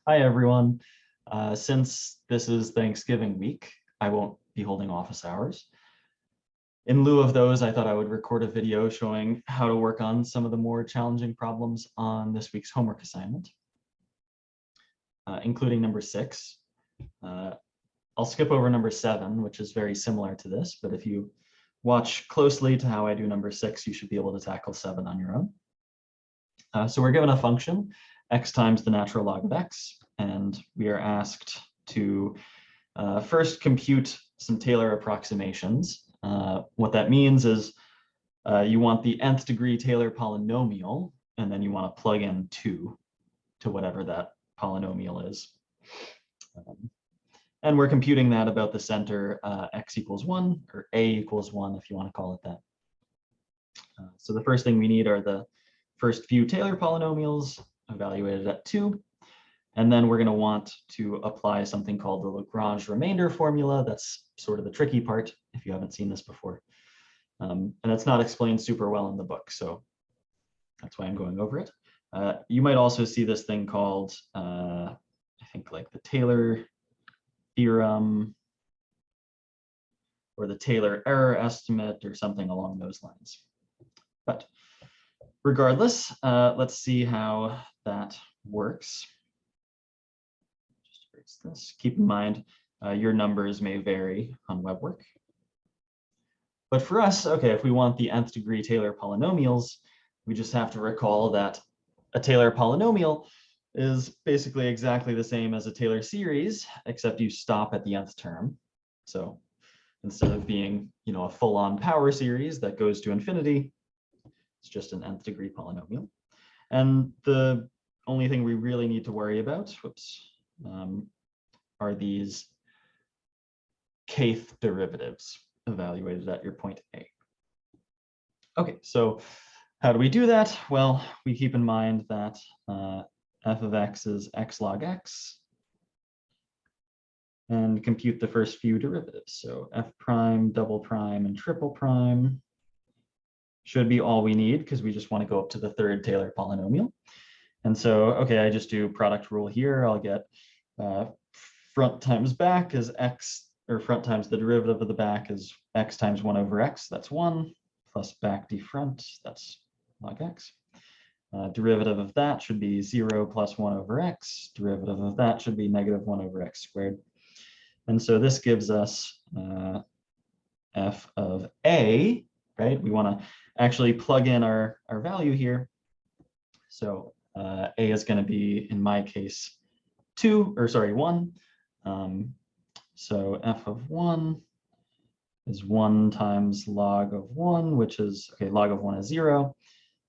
Hi, everyone. Since this is Thanksgiving week, I won't be holding office hours. In lieu of those, I thought I would record a video showing how to work on some of the more challenging problems on this week's homework assignment, including number 6. I'll skip over number 7, which is very similar to this, but if you watch closely to how I do number 6, you should be able to tackle 7 on your own. So we're given a function, x times the natural log of x, and we are asked to first compute some Taylor approximations. What that means is you want the nth degree Taylor polynomial, and then you want to plug in 2 to whatever that polynomial is. And we're computing that about the center x equals 1, or a equals 1, if you want to call it that. So the first thing we need are the first few Taylor polynomials evaluated at 2. And then we're going to want to apply something called the Lagrange remainder formula. That's sort of the tricky part if you haven't seen this before. And it's not explained super well in the book, so that's why I'm going over it. You might also see this thing called, I think, like the Taylor theorem or the Taylor error estimate or something along those lines. But regardless, let's see how that works. Just erase this. Keep in mind, your numbers may vary on web work. But for us, okay, if we want the nth degree Taylor polynomials, we just have to recall that a Taylor polynomial is basically exactly the same as a Taylor series, except you stop at the nth term. So instead of being, a full-on power series that goes to infinity, it's just an nth degree polynomial. And the only thing we really need to worry about, are these kth derivatives evaluated at your point A. Okay, so how do we do that? Well, we keep in mind that f of x is x log x, and compute the first few derivatives. So f prime, double prime, and triple prime should be all we need because we just want to go up to the third Taylor polynomial. And so, okay, I just do product rule here. I'll get front times back is x, or front times the derivative of the back is x times 1 over x, that's 1, plus back d front, that's log x. Derivative of that should be 0 plus 1 over x. Derivative of that should be negative 1 over x squared. And so this gives us f of a, right? We want to actually plug in our value here. So a is going to be, in my case, 1. So f of 1 is 1 times log of 1, which is, okay, log of 1 is 0.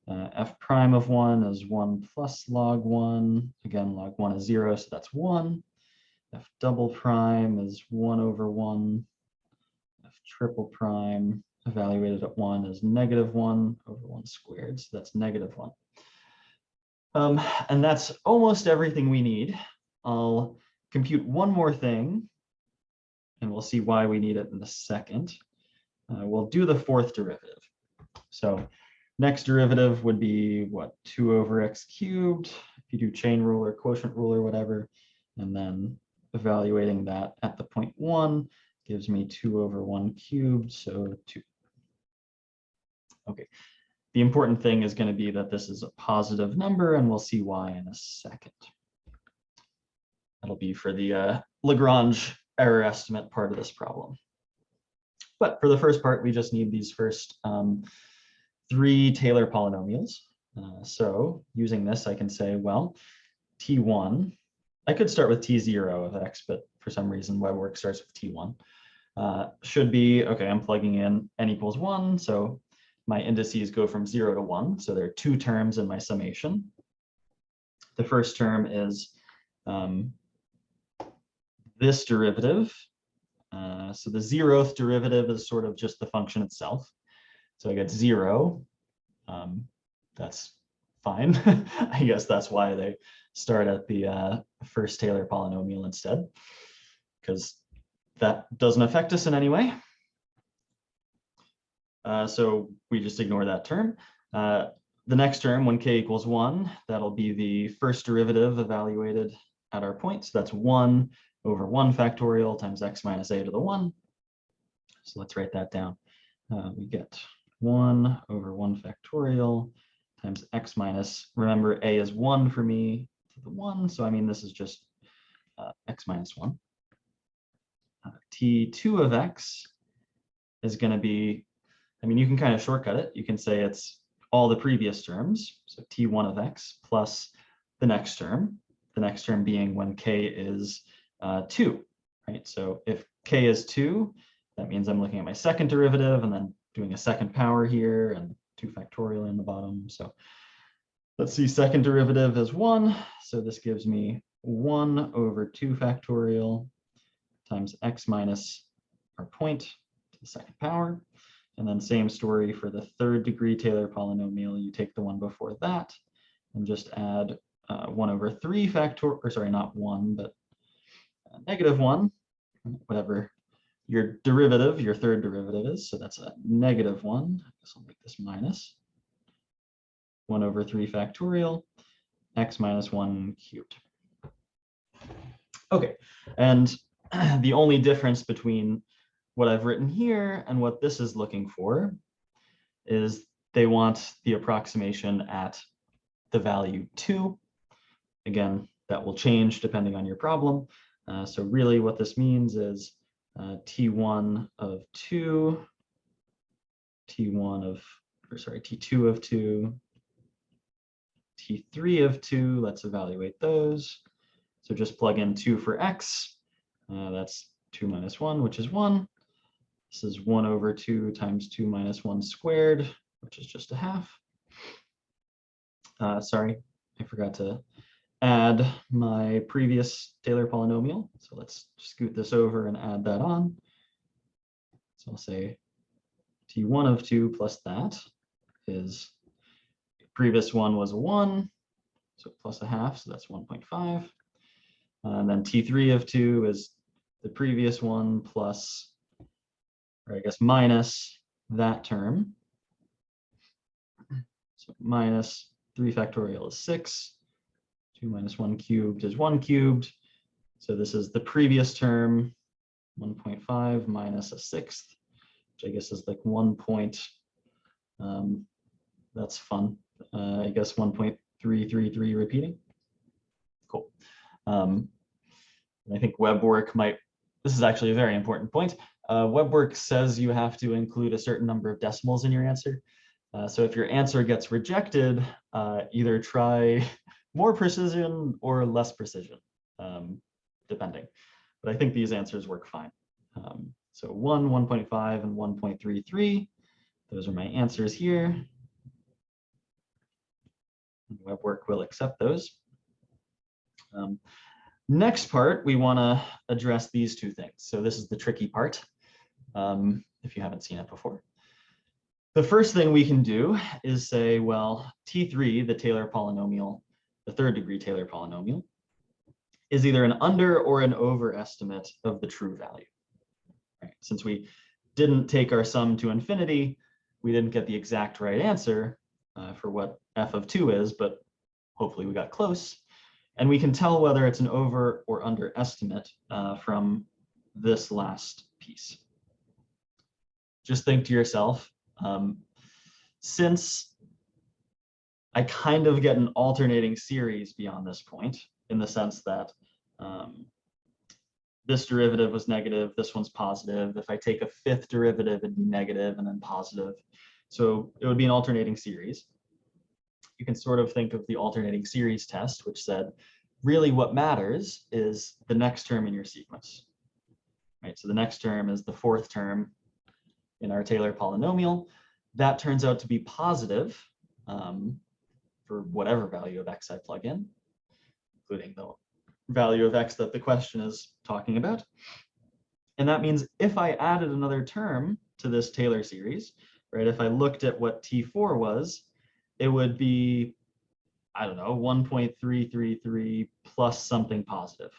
F prime of 1 is 1 plus log 1. Again, log 1 is 0, so that's 1. F double prime is 1 over 1. F triple prime evaluated at 1 is negative 1 over 1 squared, so that's negative 1. And that's almost everything we need. I'll compute one more thing, and we'll see why we need it in a second. We'll do the fourth derivative. So next derivative would be, what, 2 over x cubed, if you do chain rule or quotient rule or whatever, and then evaluating that at the point 1 gives me 2 over 1 cubed, so 2. Okay, the important thing is going to be that this is a positive number, and we'll see why in a second. That'll be for the Lagrange error estimate part of this problem. But for the first part, we just need these first 3 Taylor polynomials. So using this, I can say, well, T1, I could start with T0 of x, but for some reason, web work starts with T1. Should be, okay, I'm plugging in n equals 1, so my indices go from 0 to 1, so there are 2 terms in my summation. The first term is this derivative. So the 0th derivative is sort of just the function itself. So I get 0. That's fine. I guess that's why they start at the first Taylor polynomial instead, because that doesn't affect us in any way. So we just ignore that term. The next term, when k equals 1, that'll be the first derivative evaluated at our point. So that's 1 over 1 factorial times x minus a to the 1. So let's write that down. We get 1 over 1 factorial times x minus, remember a is 1 for me, to the 1. So I mean, this is just x minus 1. T2 of x is going to be, I mean, you can kind of shortcut it. You can say it's all the previous terms. So T1 of x plus the next term being when k is 2, right? So if k is 2, that means I'm looking at my second derivative and then doing a second power here and 2 factorial in the bottom. So let's see, second derivative is 1. So this gives me 1 over 2 factorial times x minus our point to the second power. And then same story for the third degree Taylor polynomial. You take the one before that and just add 1 over 3 factorial, or sorry, not 1, but negative 1, whatever your derivative, your third derivative is. So that's a negative 1. I guess I'll make this minus 1 over 3 factorial, x minus 1 cubed. Okay, and the only difference between what I've written here and what this is looking for is they want the approximation at the value 2. Again, that will change depending on your problem. So really what this means is T1 of 2, T2 of 2, T3 of 2, let's evaluate those. So just plug in 2 for x, that's 2 minus 1, which is 1. This is 1 over 2 times 2 minus 1 squared, which is just a half. Sorry, I forgot to add my previous Taylor polynomial. So let's scoot this over and add that on. So I'll say T1 of 2 plus that is, the previous one was a 1, so plus a half, so that's 1.5. And then T3 of 2 is the previous one plus, or I guess minus that term. So minus 3 factorial is 6. 2 minus 1 cubed is 1 cubed. So this is the previous term, 1.5 minus a sixth, which I guess is like 1 point, that's fun. I guess 1.333 repeating. Cool. I think WebWork might, this is actually a very important point. WebWork says you have to include a certain number of decimals in your answer. So if your answer gets rejected, either try more precision or less precision, depending. But I think these answers work fine. So 1, 1.5, and 1.33. Those are my answers here. WebWork will accept those. Next part, we want to address these two things. So this is the tricky part, if you haven't seen it before. The first thing we can do is say, well, T3, the Taylor polynomial, the third degree Taylor polynomial, is either an under or an overestimate of the true value. Right? Since we didn't take our sum to infinity, we didn't get the exact right answer for what f of 2 is, but hopefully we got close. And we can tell whether it's an over or underestimate from this last piece. Just think to yourself, since I kind of get an alternating series beyond this point, in the sense that this derivative was negative, this one's positive. If I take a fifth derivative, it'd be negative and then positive. So it would be an alternating series. You can sort of think of the alternating series test, which said, really what matters is the next term in your sequence. Right? So the next term is the fourth term in our Taylor polynomial. That turns out to be positive for whatever value of x I plug in, including the value of x that the question is talking about. And that means if I added another term to this Taylor series, right, if I looked at what T4 was, it would be, I don't know, 1.333 plus something positive.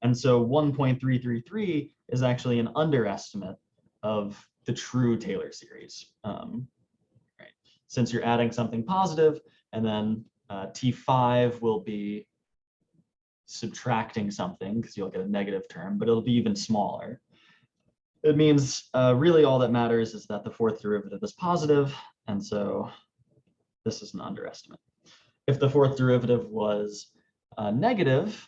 And so 1.333 is actually an underestimate of the true Taylor series. Right? Since you're adding something positive, and then T5 will be subtracting something because you'll get a negative term, but it'll be even smaller. It means really all that matters is that the fourth derivative is positive, and so this is an underestimate. If the fourth derivative was negative,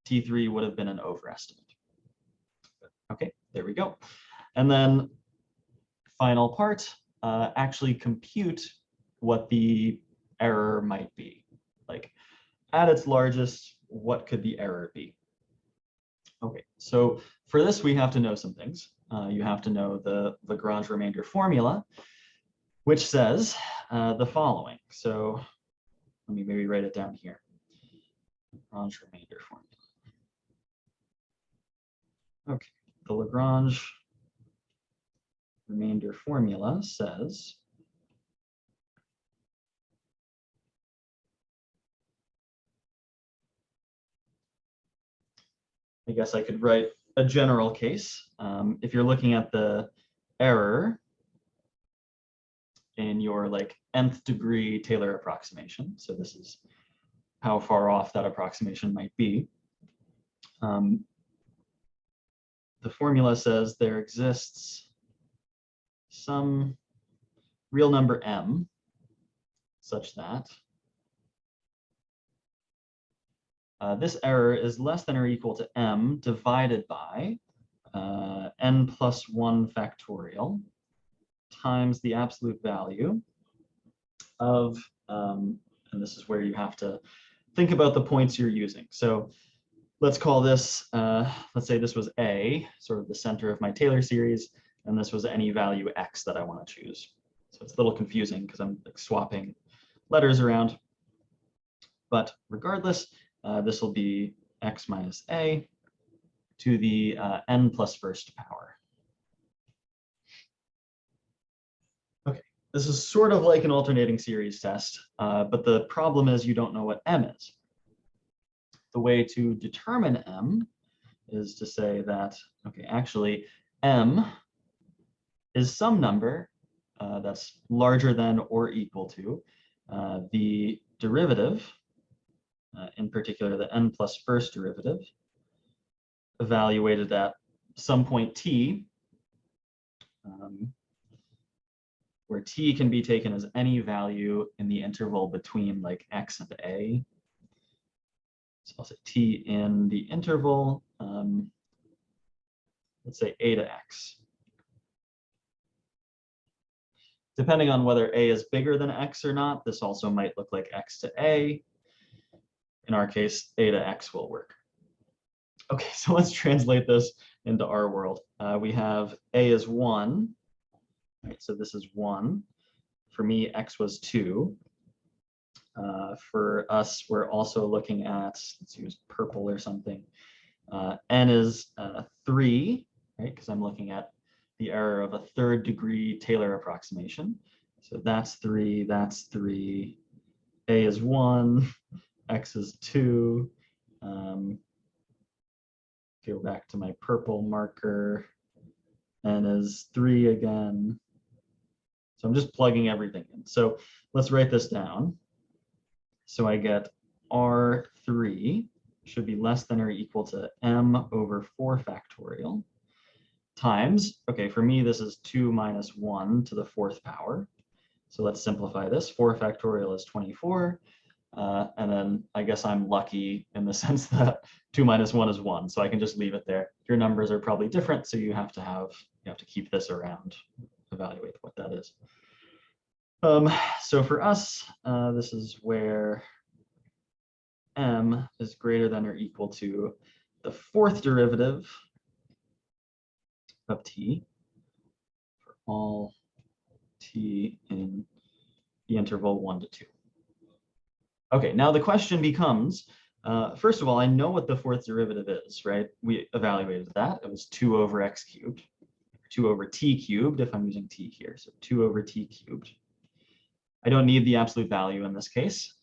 T3 would have been an overestimate. Okay, there we go. And then final part, actually compute what the error might be. Like at its largest, what could the error be? Okay, so for this, we have to know some things. You have to know the Lagrange remainder formula, which says the following. So let me maybe write it down here. Lagrange remainder formula. Okay, the Lagrange remainder formula says I guess I could write a general case. If you're looking at the error in your like nth degree Taylor approximation, so this is how far off that approximation might be. The formula says there exists some real number m such that this error is less than or equal to m divided by n plus 1 factorial times the absolute value of, and this is where you have to think about the points you're using. So let's call this, let's say this was A, sort of the center of my Taylor series, and this was any value x that I want to choose. So it's a little confusing because I'm like swapping letters around. But regardless, this will be x minus A to the n plus first power. Okay, this is sort of like an alternating series test, but the problem is you don't know what m is. The way to determine m is to say that, okay, actually m is some number that's larger than or equal to the derivative, in particular the n plus first derivative, evaluated at some point t, where t can be taken as any value in the interval between like x and a. So I'll say t in the interval, let's say a to x. Depending on whether a is bigger than x or not, this also might look like x to a. In our case, a to x will work. Okay, so let's translate this into our world. We have a is 1, right? So this is 1. For me, x was 2. For us, we're also looking at, let's use purple or something. N is 3, right? Because I'm looking at the error of a third degree Taylor approximation. So that's 3, that's 3. A is 1, x is 2. Go back to my purple marker. N is 3 again. So I'm just plugging everything in. So let's write this down. So I get R3 should be less than or equal to m over 4 factorial times, okay, for me this is 2 minus 1 to the 4th power. So let's simplify this. 4 factorial is 24. And then I guess I'm lucky in the sense that 2 minus 1 is 1. So I can just leave it there. Your numbers are probably different, so you have to keep this around, evaluate what that is. So for us, this is where m is greater than or equal to the 4th derivative of t for all t in the interval 1 to 2. Okay, now the question becomes, first of all, I know what the 4th derivative is, right? We evaluated that. It was 2 over x cubed, 2 over t cubed if I'm using t here, so 2 over t cubed. I don't need the absolute value in this case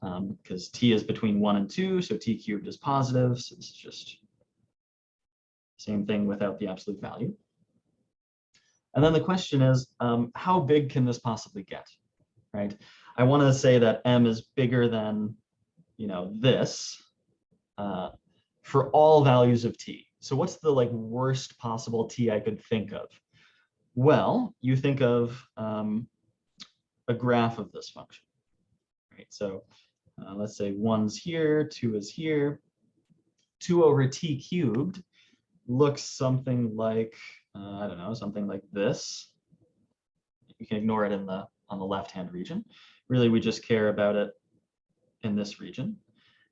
because t is between 1 and 2, so t cubed is positive. So this is just same thing without the absolute value. And then the question is, how big can this possibly get, right? I want to say that m is bigger than, this. for all values of t. So what's the like worst possible t I could think of? Well, you think of a graph of this function, right? So let's say 1's here, 2 is here. 2 over t cubed looks something like, I don't know, something like this. You can ignore it on the left-hand region. Really, we just care about it in this region.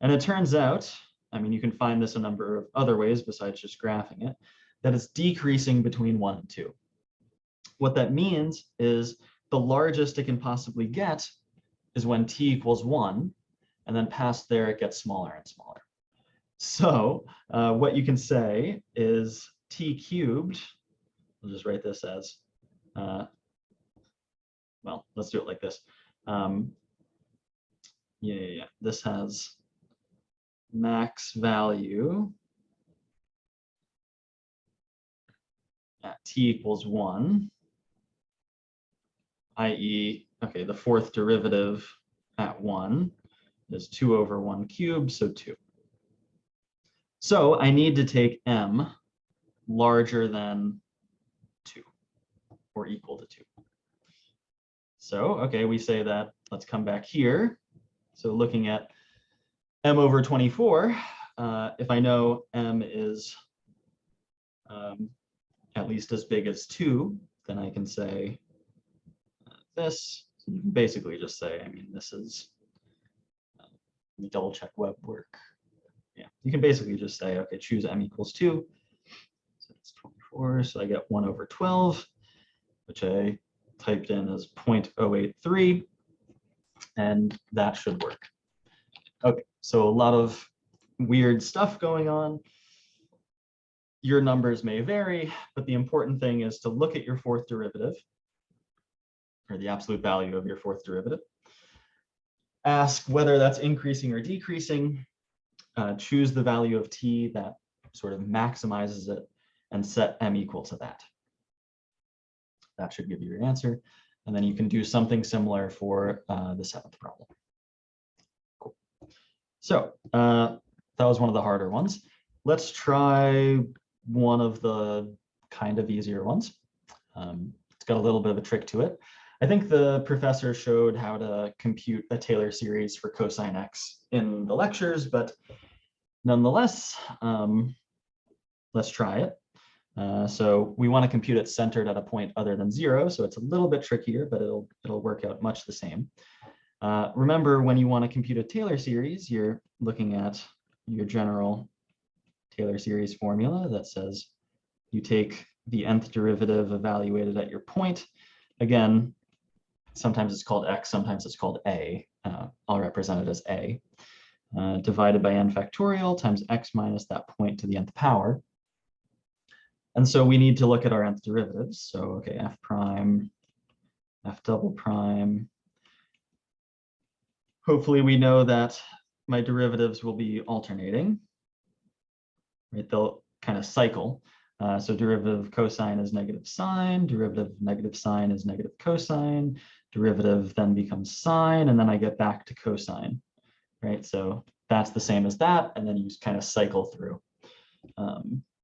And it turns out, I mean, you can find this a number of other ways besides just graphing it, that it's decreasing between 1 and 2. What that means is the largest it can possibly get is when t equals 1, and then past there it gets smaller and smaller. So what you can say is t cubed, I'll just write this as, well, let's do it like this. This has max value at t equals 1, i.e., okay, the fourth derivative at 1 is 2 over 1 cubed, so 2. So I need to take m larger than 2 or equal to 2. So, okay, we say that, let's come back here. So looking at m over 24, if I know m is at least as big as 2, then I can say this. So you can basically just say, I mean, this is, let me double check web work. Yeah, you can basically just say, okay, choose m equals 2. So it's 24, so I get 1 over 12, which I typed in as 0.083, and that should work. Okay, so a lot of weird stuff going on. Your numbers may vary, but the important thing is to look at your fourth derivative, or the absolute value of your fourth derivative. Ask whether that's increasing or decreasing. Choose the value of t that sort of maximizes it, and set m equal to that. That should give you your answer. And then you can do something similar for the seventh problem. Cool. So that was one of the harder ones. Let's try one of the kind of easier ones. It's got a little bit of a trick to it. I think the professor showed how to compute a Taylor series for cosine x in the lectures, but nonetheless, let's try it. So we want to compute it centered at a point other than 0, so it's a little bit trickier, but it'll work out much the same. Remember, when you want to compute a Taylor series, you're looking at your general Taylor series formula that says you take the nth derivative evaluated at your point. Again, sometimes it's called x, sometimes it's called a. I'll represent it as a. Divided by n factorial times x minus that point to the nth power. And so we need to look at our nth derivatives. So, okay, f prime, f double prime. Hopefully we know that my derivatives will be alternating, right? They'll kind of cycle. So derivative of cosine is negative sine, derivative of negative sine is negative cosine, derivative then becomes sine, and then I get back to cosine, right? So that's the same as that, and then you just kind of cycle through.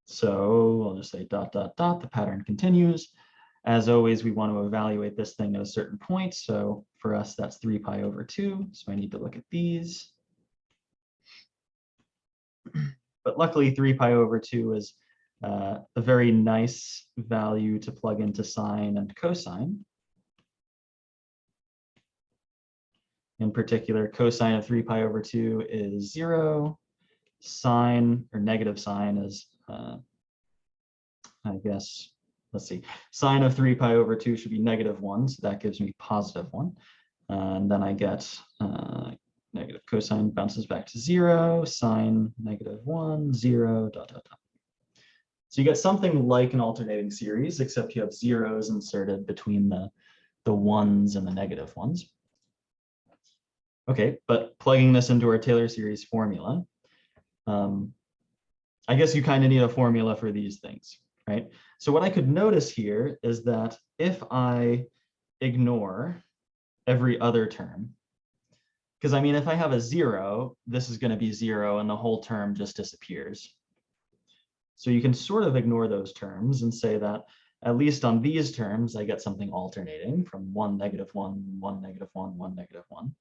So I'll just say dot, dot, dot, the pattern continues. As always, we want to evaluate this thing at a certain point. So for us, that's 3 pi over 2. So I need to look at these. But luckily, 3 pi over 2 is a very nice value to plug into sine and cosine. In particular, cosine of 3 pi over 2 is 0. Sine, or negative sine, is, I guess, let's see, sine of 3 pi over 2 should be negative 1, so that gives me positive 1. And then I get negative cosine bounces back to 0, sine negative 1, 0, dot, dot, dot. So you get something like an alternating series, except you have zeros inserted between the ones and the negative ones. Okay, but plugging this into our Taylor series formula, I guess you kind of need a formula for these things, right? So what I could notice here is that if I ignore every other term, Because I mean, if I have a 0, this is going to be 0 and the whole term just disappears. So you can sort of ignore those terms and say that at least on these terms, I get something alternating from 1, -1, 1, -1, 1, -1.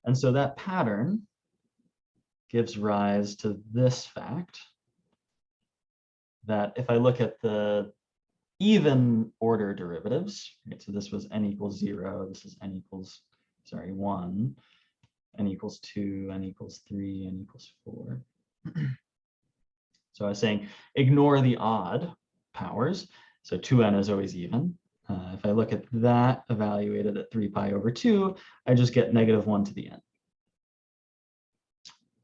And so that pattern gives rise to this fact that if I look at the even order derivatives, right, so this was n equals 0, this is n equals, sorry, 1, n equals 2, n equals 3, n equals 4. So I was saying ignore the odd powers. So 2n is always even. If I look at that evaluated at 3 pi over 2, I just get -1 to the n.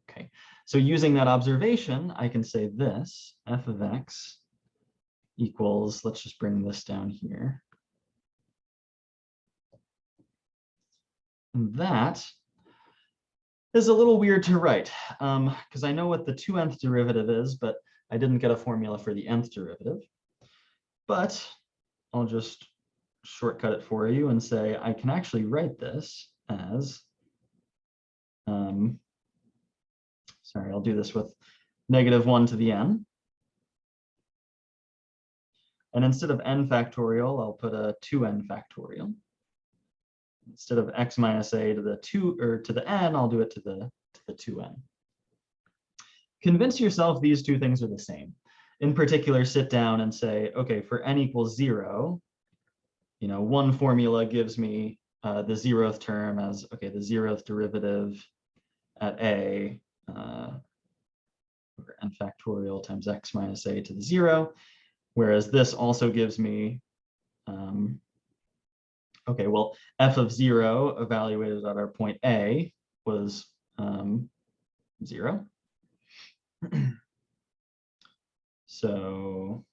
Okay, so using that observation, I can say this, f of x equals, let's just bring this down here. And that is a little weird to write because I know what the 2nth derivative is, but I didn't get a formula for the nth derivative. But I'll just shortcut it for you and say I can actually write this as, sorry, I'll do this with -1 to the n. And instead of n factorial, I'll put a 2n factorial. Instead of x minus a to the 2 or to the n, I'll do it to the 2n. Convince yourself these two things are the same. In particular, sit down and say, okay, for n equals 0, you know, one formula gives me the 0th term as, okay, the 0th derivative at a over n factorial times x minus a to the 0. Whereas this also gives me, okay, well, f of 0 evaluated at our point A was 0. So,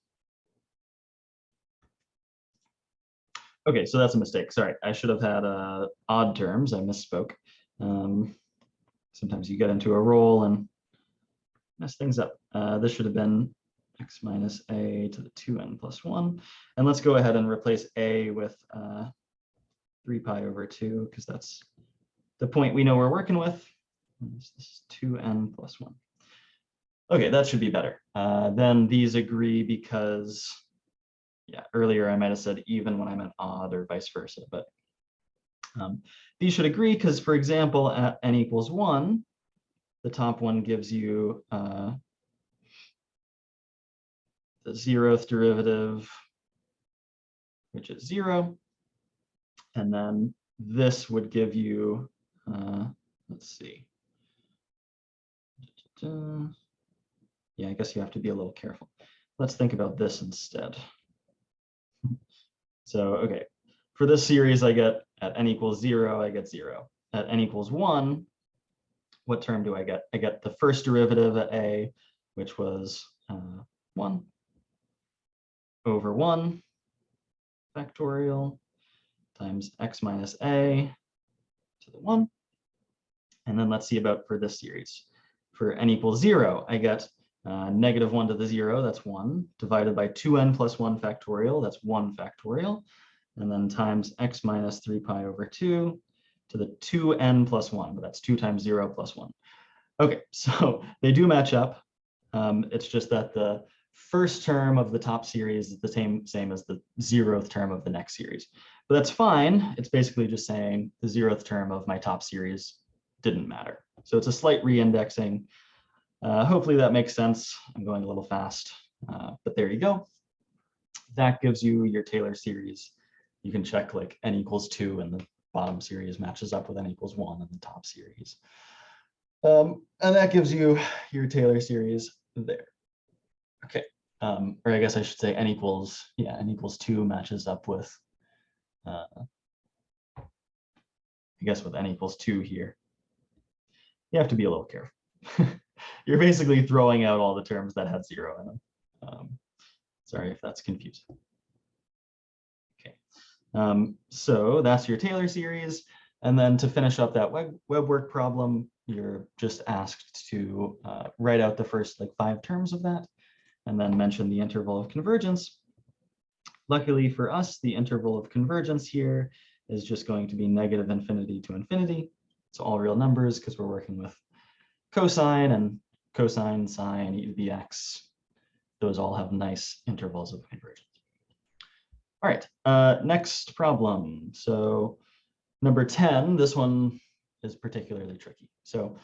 okay, so that's a mistake. Sorry, I should have had odd terms. I misspoke. Sometimes you get into a roll and mess things up. This should have been x minus a to the 2n plus 1. And let's go ahead and replace a with 3 pi over 2, because that's the point we know we're working with. This is 2n plus 1. Okay, that should be better. Then these agree because, yeah, earlier I might have said even when I meant odd or vice versa, but these should agree because, for example, at n equals 1, the top one gives you the 0th derivative, which is 0. And then this would give you, let's see. Yeah, I guess you have to be a little careful. Let's think about this instead. So, okay, for this series, I get at n equals 0, I get 0. At n equals 1, what term do I get? I get the first derivative at a, which was 1 over 1 factorial times x minus a to the 1. And then let's see about for this series. For n equals 0, I get -1 to the 0, that's 1, divided by 2n plus 1 factorial, that's 1 factorial, and then times x minus 3 pi over 2 to the 2n plus 1, but that's 2 times 0 plus 1. Okay, so they do match up. It's just that the first term of the top series is the same as the 0th term of the next series. But that's fine. It's basically just saying the 0th term of my top series didn't matter. So it's a slight reindexing. Hopefully that makes sense. I'm going a little fast, but there you go. That gives you your Taylor series. You can check like n equals 2 and the bottom series matches up with n equals 1 in the top series. And that gives you your Taylor series there. Okay, or I guess I should say n equals 2 matches up with, I guess with n equals 2 here. You have to be a little careful. You're basically throwing out all the terms that had 0 in them. Sorry if that's confusing. Okay, so that's your Taylor series. And then to finish up that web work problem, you're just asked to write out the first like 5 terms of that, and then mention the interval of convergence. Luckily for us, the interval of convergence here is just going to be -∞ to infinity. It's all real numbers because we're working with cosine, and cosine, sine, e to the x. Those all have nice intervals of convergence. All right, next problem. So number 10, this one is particularly tricky. So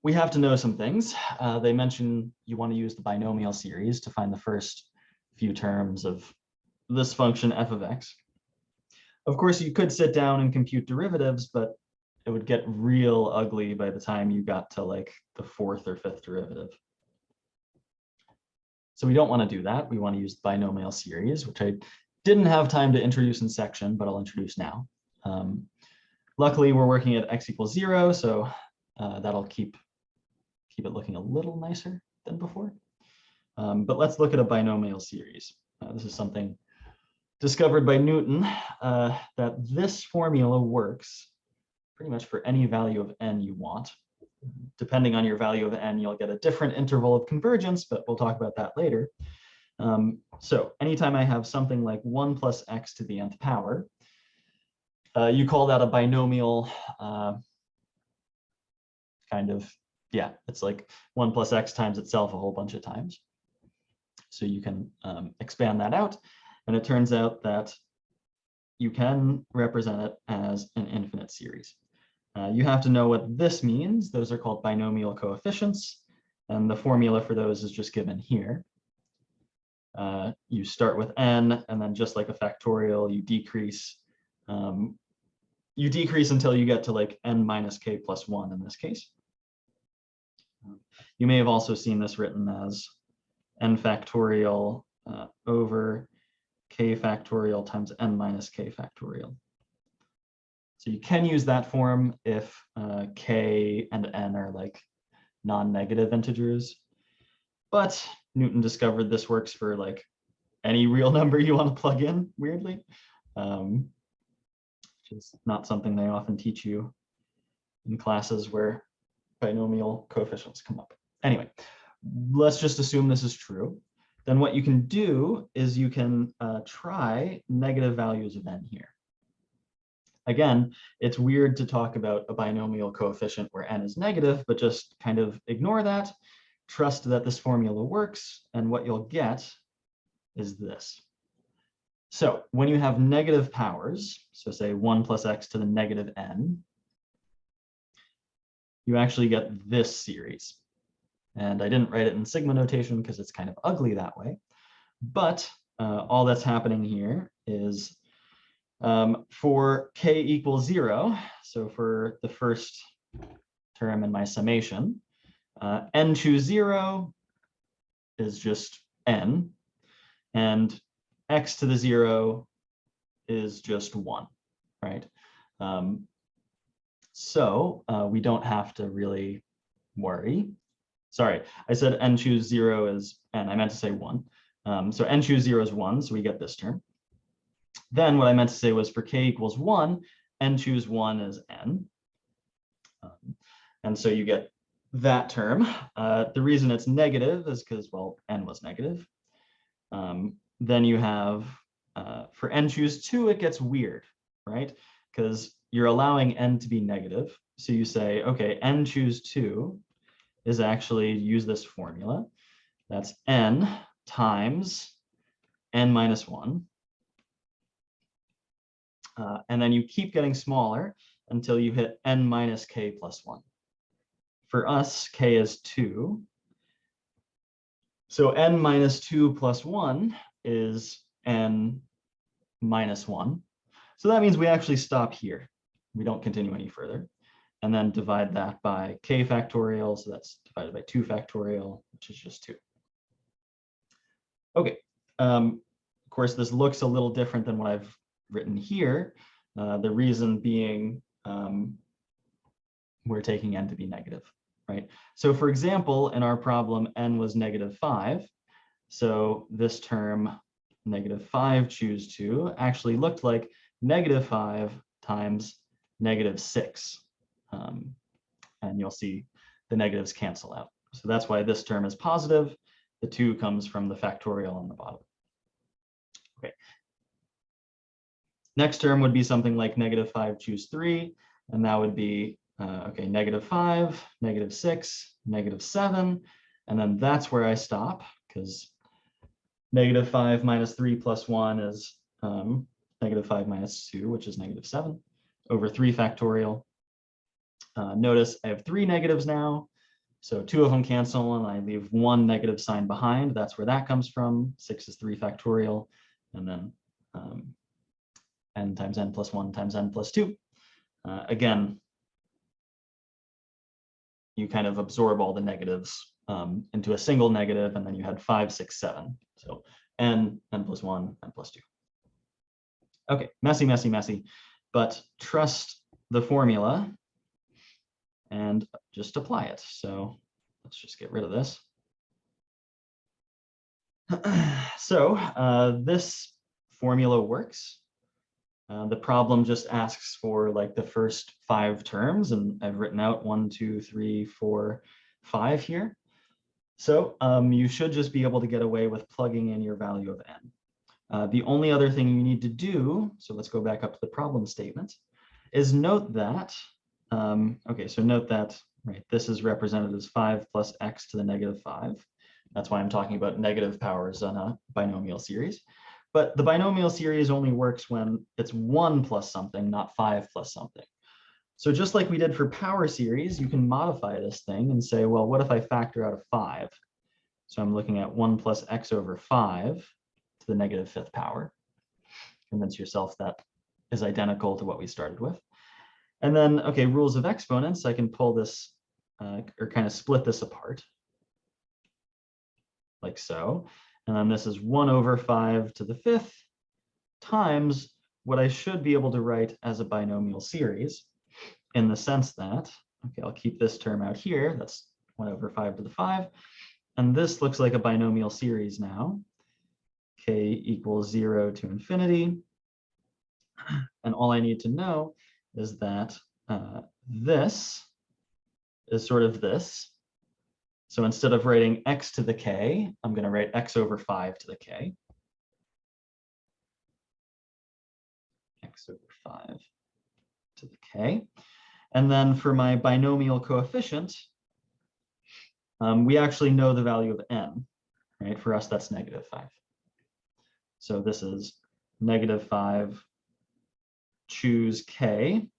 we have to know some things. They mention you want to use the binomial series to find the first few terms of this function f of x. Of course, you could sit down and compute derivatives, but it would get real ugly by the time you got to like the fourth or fifth derivative. So we don't want to do that. We want to use the binomial series, which I didn't have time to introduce in section, but I'll introduce now. Luckily, we're working at x equals 0, so that'll keep it looking a little nicer than before. But let's look at a binomial series. This is something discovered by Newton, that this formula works pretty much for any value of n you want. Depending on your value of n, you'll get a different interval of convergence, but we'll talk about that later. So anytime I have something like 1 plus x to the nth power, you call that a binomial kind of, yeah, it's like 1 plus x times itself a whole bunch of times. So you can expand that out, and it turns out that you can represent it as an infinite series. You have to know what this means. Those are called binomial coefficients, and the formula for those is just given here. You start with n, and then just like a factorial, you decrease. You decrease until you get to like n minus k plus 1 in this case. You may have also seen this written as n factorial over k factorial times n minus k factorial. So you can use that form if k and n are like non-negative integers. But Newton discovered this works for like any real number you want to plug in, weirdly. Which is not something they often teach you in classes where binomial coefficients come up. Anyway, let's just assume this is true. Then what you can do is you can try negative values of n here. Again, it's weird to talk about a binomial coefficient where n is negative, but just kind of ignore that. Trust that this formula works, and what you'll get is this. So when you have negative powers, so say 1 plus x to the negative n, you actually get this series. And I didn't write it in sigma notation because it's kind of ugly that way. But all that's happening here is for k equals 0, so for the first term in my summation, n choose 0 is just n, and x to the 0 is just 1, right? So we don't have to really worry. Sorry, I said n choose 0 is n. I meant to say 1. So n choose 0 is 1, so we get this term. Then what I meant to say was for k equals 1, n choose 1 is n. And so you get that term. The reason it's negative is because, well, n was negative. Then you have, for n choose 2, it gets weird, right? Because you're allowing n to be negative. So you say, okay, n choose 2 is actually, use this formula. That's n times n minus 1. And then you keep getting smaller until you hit n minus k plus 1. For us, k is 2. So n minus 2 plus 1 is n minus 1. So that means we actually stop here. We don't continue any further. And then divide that by k factorial. So that's divided by 2 factorial, which is just 2. Okay. Of course, this looks a little different than what I've written here. The reason being we're taking n to be negative, right? So for example, in our problem, n was -5. So this term, -5 choose 2, actually looked like -5 times -6. And you'll see the negatives cancel out. So that's why this term is positive. The 2 comes from the factorial on the bottom. Okay. Next term would be something like -5 choose 3. And that would be, okay, -5, -6, -7. And then that's where I stop, because -5 minus 3 plus 1 is -5 minus 2, which is -7, over 3 factorial. Notice I have 3 negatives now, so 2 of them cancel, and I leave 1 negative sign behind. That's where that comes from. 6 is 3 factorial, and then n times n plus 1 times n plus 2. Again, you kind of absorb all the negatives into a single negative, and then you had 5, 6, 7. So n plus 1, n plus 2. Okay, messy, messy, messy, but trust the formula and just apply it. So let's just get rid of this. So this formula works. The problem just asks for like the first 5 terms, and I've written out 1, 2, 3, 4, 5 here. So you should just be able to get away with plugging in your value of n. The only other thing you need to do, so let's go back up to the problem statement, is note that, okay, so note that, right, this is represented as 5 plus x to the -5. That's why I'm talking about negative powers on a binomial series. But the binomial series only works when it's 1 plus something, not 5 plus something. So just like we did for power series, you can modify this thing and say, well, what if I factor out a 5? So I'm looking at 1 plus x over 5 to the -5th power. Convince yourself that is identical to what we started with. And then, okay, rules of exponents, I can pull this or kind of split this apart like so. And then this is 1 over 5 to the 5th times what I should be able to write as a binomial series, in the sense that, okay, I'll keep this term out here. That's 1 over 5 to the 5. And this looks like a binomial series now. K equals 0 to infinity. And all I need to know is that this is sort of this. So instead of writing x to the k, I'm going to write x over 5 to the k. X over 5 to the k. And then for my binomial coefficient, we actually know the value of n, right? For us, that's -5. So this is -5, choose k.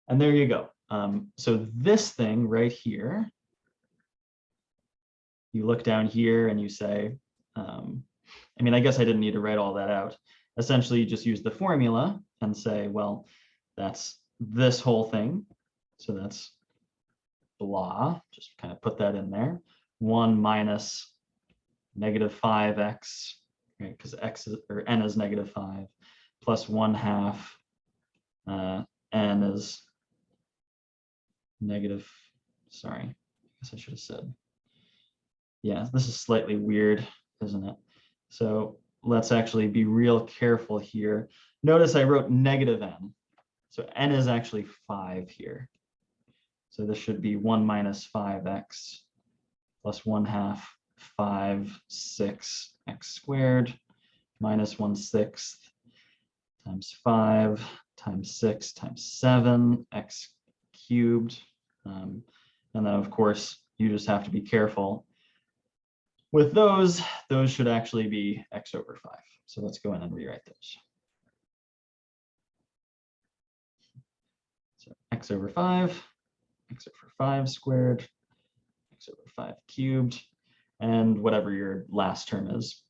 And there you go. So this thing right here, you look down here and you say, I mean, I guess I didn't need to write all that out. Essentially, you just use the formula and say, well, that's this whole thing. So that's blah, just kind of put that in there. 1 minus -5x, right? Because x is, or n is -5, plus 1/2 n is sorry, I guess I should have said, yeah, this is slightly weird, isn't it? So let's actually be real careful here. Notice I wrote -n. So n is actually 5 here. So this should be 1 minus 5x plus 1/2 5, 6 x squared minus 1/6 times 5 times 6 times 7 x cubed. And then, of course, you just have to be careful with those. Those should actually be x over 5. So let's go in and rewrite those. So x over 5, x over 5 squared, x over 5 cubed, and whatever your last term is.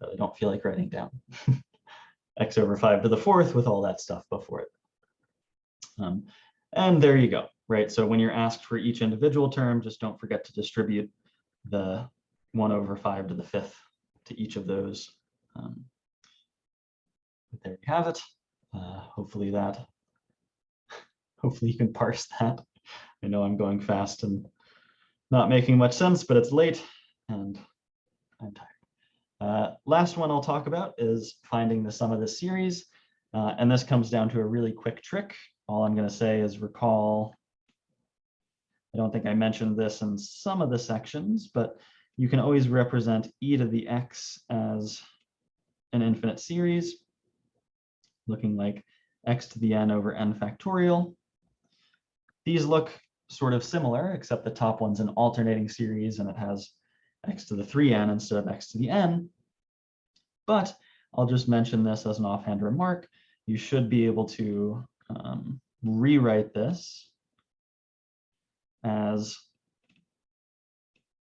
I don't feel like writing down. X over 5 to the 4th with all that stuff before it. And there you go, right? So when you're asked for each individual term, just don't forget to distribute the 1 over 5 to the 5th to each of those. But there you have it. Hopefully you can parse that. I know I'm going fast and not making much sense, but it's late and I'm tired. Last one I'll talk about is finding the sum of this series. And this comes down to a really quick trick. All I'm going to say is recall, I don't think I mentioned this in some of the sections, but you can always represent e to the x as an infinite series, looking like x to the n over n factorial. These look sort of similar, except the top one's an alternating series and it has x to the 3n instead of x to the n. But I'll just mention this as an offhand remark. You should be able to rewrite this as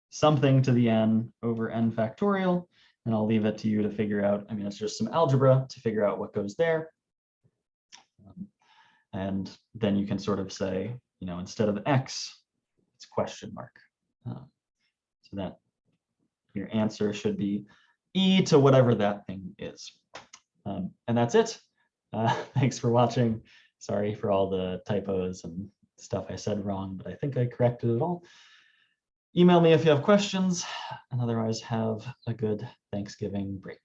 something to the n over n factorial, and I'll leave it to you to figure out. I mean, it's just some algebra to figure out what goes there. And then you can sort of say, you know, instead of x, it's question mark. So that your answer should be e to whatever that thing is. And that's it. Thanks for watching. Sorry for all the typos and stuff I said wrong, but I think I corrected it all. Email me if you have questions, and otherwise have a good Thanksgiving break.